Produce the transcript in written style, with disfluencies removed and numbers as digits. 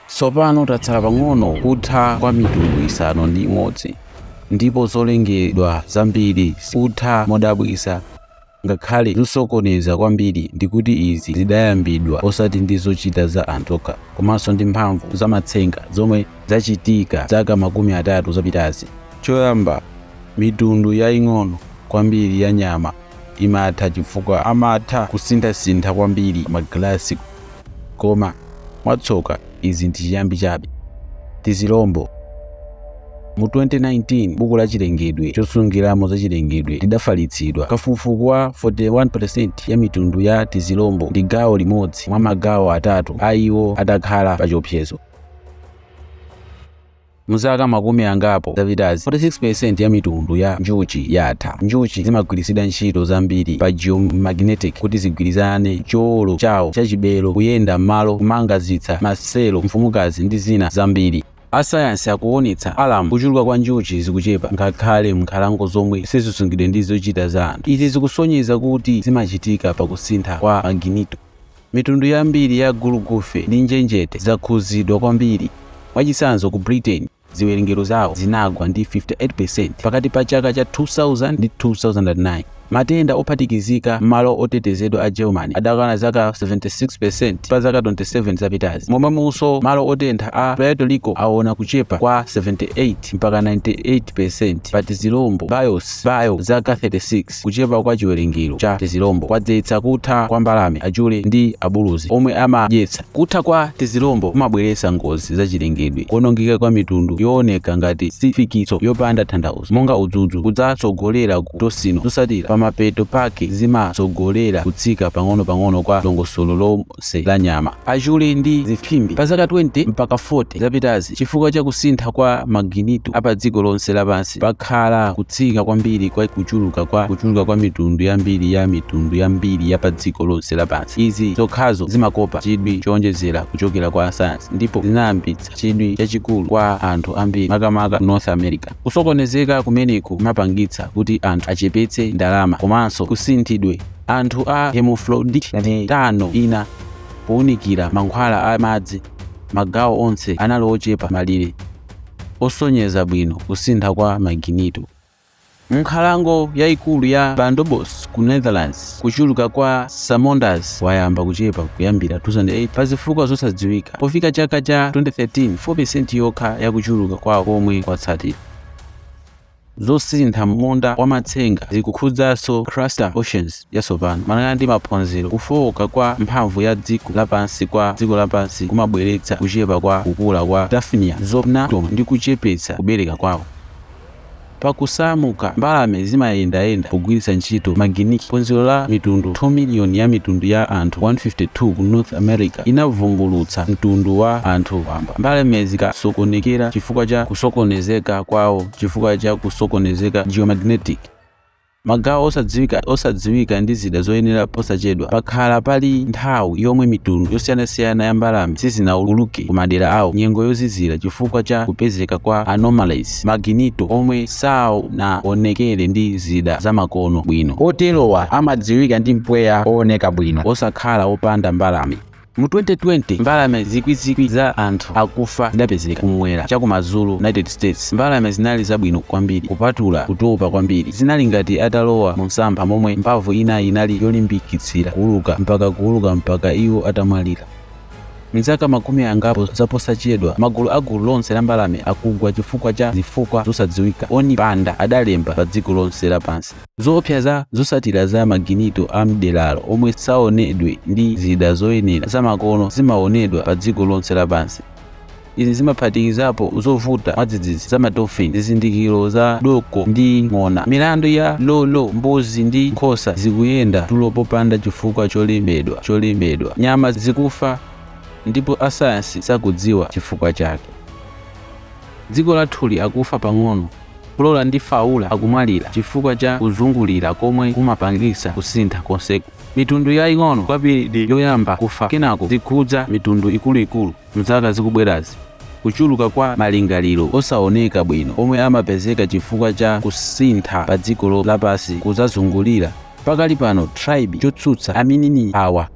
Tsopano tatsala pang'ono kutha kwa mitundu isanu ndi imodzi, ndipo zolengedwa zambiri kutha modabwitsa. Ngakhale zosokoneza kwambiri ndikuti izi zidayambidwa osati ndi zochita za anthu okha, komanso ndi mphamvu zamatsenga zomwe zachitika zaka makumi atatu zapitazi. Choyamba, mitundu yaying'ono kwambiri ya nyama imatha chifukwa amatha kusinthasintha kwambiri magalasi. Koma mwatsoka izi ndi chiyambi chabe. Tizilombo. Mu 2019 buku la chilengedwe chosungiramo za chilengedwe lidafalitsidwa. Kafukufuku wa 41% ya mitundu ya tizilombo ndi gawo limodzi mwa magawo atatu a iwo adakhala pa chiopsezo. Muzaka makumi angapo zapitazi 46% ya mitundu ya njuchi yatha. Njuchi zimagwiritsidwa ntchito zambiri pa geomagnetic kuti zigwirizane cholo chawo chachibelo kuyenda m'malo kumangazitsa maselo mfumukazi ndi zina zambiri. Asayansi akuonetsa alamu kuchuluka kwa njuchi zikuchepa ngakhale m'nkhalango zomwe sizisungidwe ndi zochita za anthu. Izi zikusonyeza kuti zimachitika pakusintha kwa maginito. Mitundu yambiri ya gulugufe ndi njenjete zakhuzidwa kwambiri. Mwachitsanzo ku Britain ziwerengero zawo zinagwa ndi 58% pakati pa chaka cha 2000 ndi 2009. Matenda ophatikizika m'malo otetezedwa a Germany adakwana zaka 76% pa zaka 27 zapitazi. Momwemonso malo otentha a Puerto Rico aona kuchepa kwa 78 mpaka 98% pa tizilombo bayo zaka 36. Kuchepa kwa chiwerengero cha tizilombo kwadzetsa kutha kwa mbalame, achule ndi abuluzi omwe amadyetsa. Kutha kwa tizilombo kumabweretsa ngozi za chilengedwe. Kuonongeka kwa mitundu yooneka ngati sifikitso yopanda tanthauzo monga udzudzu kudzatsogolera ku tosino zosatira. Pamapeto pake zimatsogolera kutsika pang'ono-pang'ono kwa dongosolo lonse la nyama, achule ndi zifimbi. Pa zaka 20 mpaka 40 zapitazi, chifukwa cha kusintha kwa maginito apa dziko lonse lapansi, pakhala kutsika kwambiri kwa kuchuluka kwa mitundu yambiri ya pa dziko lonse lapansi. Izi zokhazo zimakopa chidwi chowonjezera kuchokera kwa asayansi, ndipo zinayambitsa chidwi chachikulu kwa anthu ambiri makamaka North America. Kusokonezeka kumeneku kumapangitsa kuti anthu achepetse ndalama komanso kusinthidwe. Anthu a hemofloiditano ina powunikira mankhwala a madzi, magawo onse anali ochepa malire, osonyeza bwino kusintha kwa maginito. Nkhalango yayikulu ya Bandobos ku Netherlands, kuchuluka kwa salmons wayamba kuchepa kuyambira 2008 pa zifukwa zosadziwika. Pofika chaka cha 2013 4% yokha ya kuchuluka kwa komwe kwatsatira. Zosintha munda wa matsenga zikukhudzanso cluster oceans ya Tsopano. Malingana ndi maphunziro, kufowoka kwa mphamvu ya dziko lapansi kumabweretsa kuchepa kwa kukula kwa daphnia zomnatom ndi kuchepetsa kubereka kwawo. Pakusamuka, mbalame zimayendayenda kugwiritsa ntchito maginiki. Phunziro la mitundu 2 miliyoni ya mitundu ya anthu 152 ku North America inavumbulutsa mtundu wa anthu wamba. Mbalame zikasokonekera chifukwa cha kusokonezeka kwawo, chifukwa cha kusokonezeka geomagnetic. Magawo osadziwika ndi zida zoyenera posachedwa. Pakhala pali nthawi yomwe mitundu yosiyanasiyana ya mbalame sizinauluke ku madera awo. Nyengo yozizira chifukwa cha kupezeka kwa anomalies maginito omwe saonekere ndi zida zamakono bwino. Oterowa amadziwika ndi mpweya ooneka bwino osakhala opanda mbalame. Mu 2020 mbalame zikwizikwi za anthu akufa zidapezeka kumwera chakumazulu United States. Mbalame zinali zabwino kwambiri kupatula kutopa kwambiri. Zinali ngati atalowa mu msampha momwe mphamvu inayi inali yolimbikitsira kuuluka mpaka iwo atamwalira. Mzaka makumi angapo zaposachedwa, magulu agulu lonse la mbalame akugwa chifukwa cha zifukwa zosadziwika. Onipanda adalemba pa dziko lonse lapansi. Zoopsa zosatira za maginito a mderalo omwe saonedwe ndi zida zoyenera zamakono zimaonedwa pa dziko lonse lapansi. Izi zimaphatikizapo zovuta mwadzidzidzi za matofini, zizindikiro za doko ndi ng'ona. Milandu ya lolo, mbuzi ndi nkhosa zikuyenda tulo popanda chifukwa cholembedwa. Nyama zikufa ndipo asayansi sakudziwa chifukwa chake. Dziko lathuli akufa pang'ono. Kulola ndi faula akumwalira chifukwa cha kuzungulira komwe kumapangitsa kusintha konseku. Mitundu yaying'ono kwambiri yoyamba kufa, kenako zikhudza mitundu ikuluikulu mzaka zikubwerazi. Kuchuluka kwa malingaliro osaoneka bwino omwe amapezeka chifukwa cha kusintha pa dziko lapansi kuzazungulira. Pakali pano tribe chotsutsa aminini awa